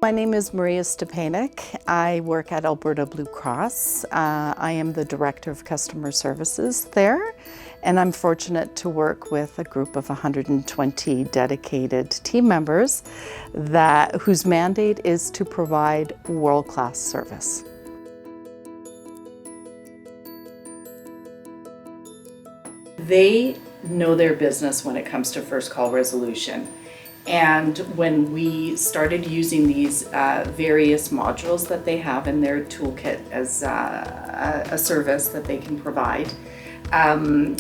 My name is Maria Stopainig. I work at Alberta Blue Cross. I am the Director of Customer Services there, and I'm fortunate to work with a group of 120 dedicated team members whose mandate is to provide world-class service. They know their business when it comes to first call resolution. And when we started using these various modules that they have in their toolkit as a service that they can provide,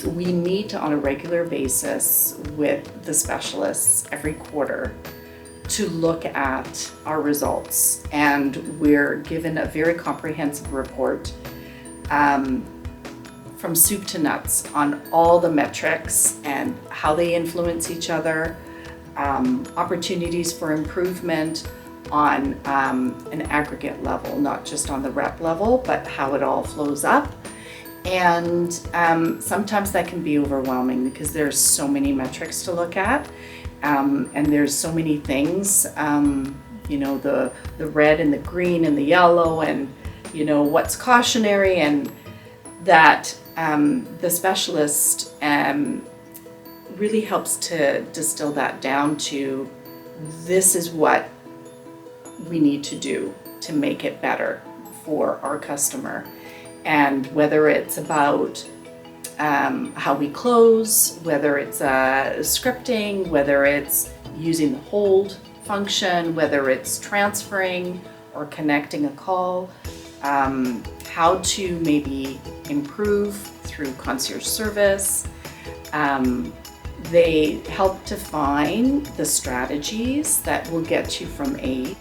we meet on a regular basis with the specialists every quarter to look at our results. And we're given a very comprehensive report from soup to nuts on all the metrics and how they influence each other, opportunities for improvement on an aggregate level, not just on the rep level, but how it all flows up. And sometimes that can be overwhelming because there's so many metrics to look at, and there's so many things, the red and the green and the yellow, and what's cautionary, and that the specialist really helps to distill that down to this is what we need to do to make it better for our customer. And whether it's about how we close, whether it's scripting, whether it's using the hold function, whether it's transferring or connecting a call, how to maybe improve through concierge service. They help define the strategies that will get you from A.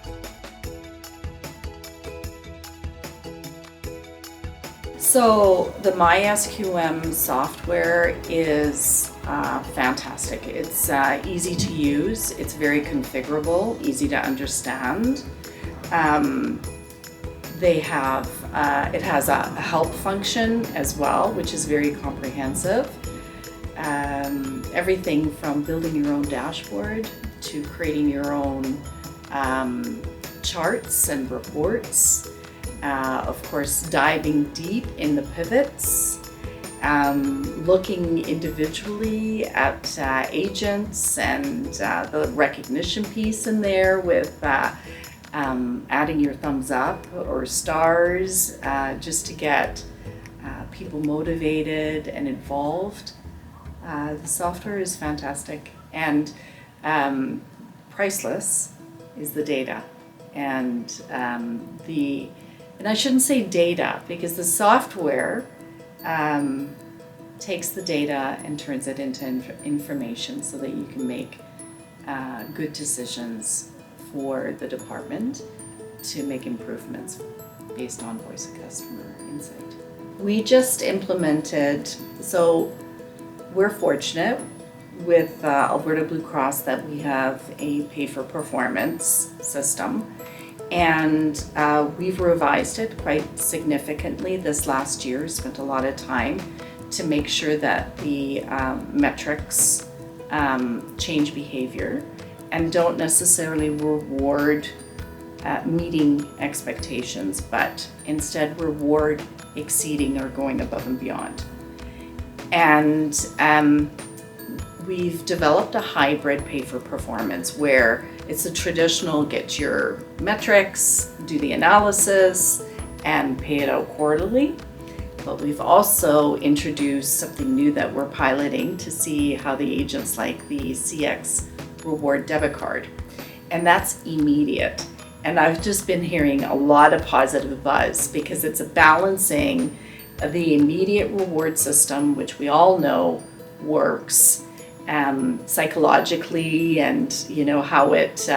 So the SQM software is fantastic. It's easy to use, it's very configurable, easy to understand. It has a help function as well, which is very comprehensive. Everything from building your own dashboard to creating your own charts and reports. Of course, diving deep in the pivots, looking individually at agents and the recognition piece in there with adding your thumbs up or stars just to get people motivated and involved. The software is fantastic, and priceless is the data. And I shouldn't say data, because the software takes the data and turns it into information so that you can make good decisions for the department to make improvements based on voice of customer insight. We just implemented, so we're fortunate with Alberta Blue Cross that we have a pay-for-performance system, and we've revised it quite significantly this last year. Spent a lot of time to make sure that the metrics change behavior and don't necessarily reward meeting expectations, but instead reward exceeding or going above and beyond. And we've developed a hybrid pay for performance where it's a traditional get your metrics, do the analysis, and pay it out quarterly. But we've also introduced something new that we're piloting to see how the agents like the CX Reward debit card. And that's immediate. And I've just been hearing a lot of positive buzz because it's a balancing the immediate reward system, which we all know works psychologically, and how it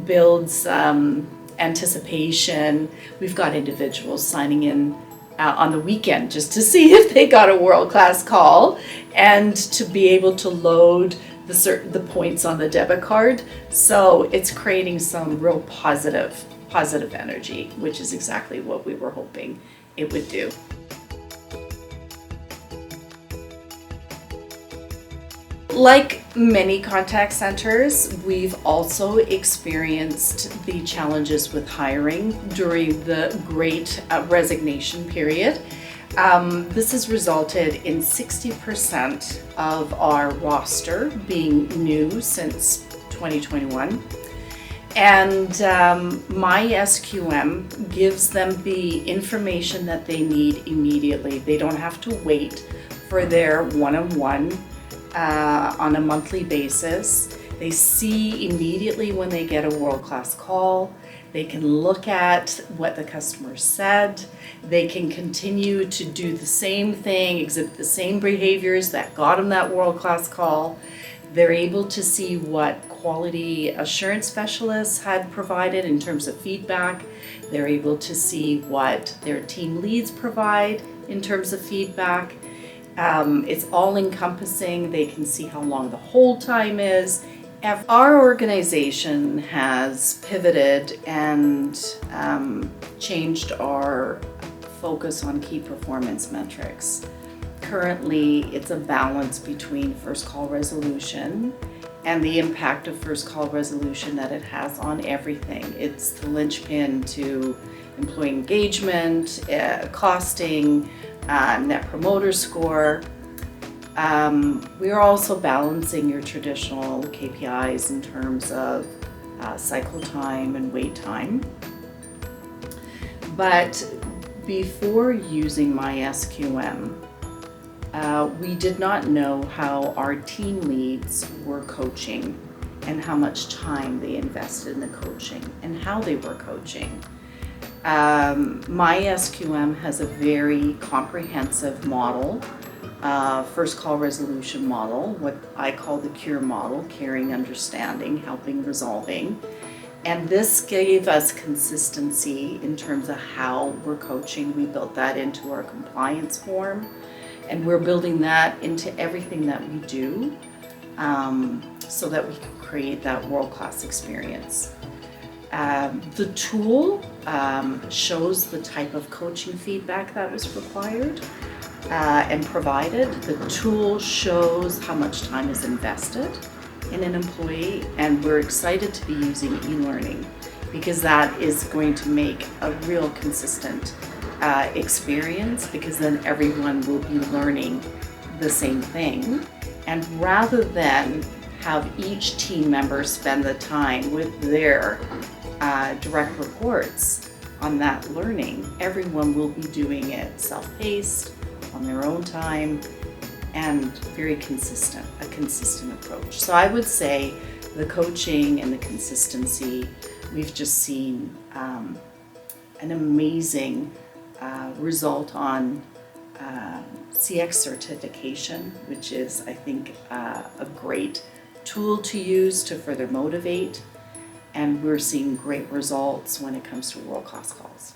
builds anticipation. We've got individuals signing in on the weekend just to see if they got a world-class call and to be able to load the points on the debit card. So it's creating some real positive energy, which is exactly what we were hoping it would do. Like many contact centers, we've also experienced the challenges with hiring during the Great Resignation period. This has resulted in 60% of our roster being new since 2021. And my SQM gives them the information that they need immediately. They don't have to wait for their one-on-one on a monthly basis. They see immediately when they get a world-class call. They can look at what the customer said. They can continue to do the same thing, exhibit the same behaviors that got them that world-class call. They're able to see what quality assurance specialists had provided in terms of feedback. They're able to see what their team leads provide in terms of feedback. It's all encompassing. They can see how long the hold time is. Our organization has pivoted and changed our focus on key performance metrics. Currently, it's a balance between first call resolution and the impact of first call resolution that it has on everything. It's the linchpin to employee engagement, costing, net promoter score. We are also balancing your traditional KPIs in terms of cycle time and wait time. But before using my SQM, we did not know how our team leads were coaching and how much time they invested in the coaching and how they were coaching. My SQM has a very comprehensive model, first call resolution model, what I call the CURE model, caring, understanding, helping, resolving. And this gave us consistency in terms of how we're coaching. We built that into our compliance form, and we're building that into everything that we do so that we can create that world-class experience. The tool shows the type of coaching feedback that was required and provided. The tool shows how much time is invested in an employee, and we're excited to be using e-learning because that is going to make a real consistent experience, because then everyone will be learning the same thing. And rather than have each team member spend the time with their direct reports on that learning, everyone will be doing it self-paced, on their own time, and very consistent, a consistent approach. So I would say the coaching and the consistency, we've just seen an amazing result on CX certification, which is, I think, a great tool to use to further motivate. And we're seeing great results when it comes to world-class calls.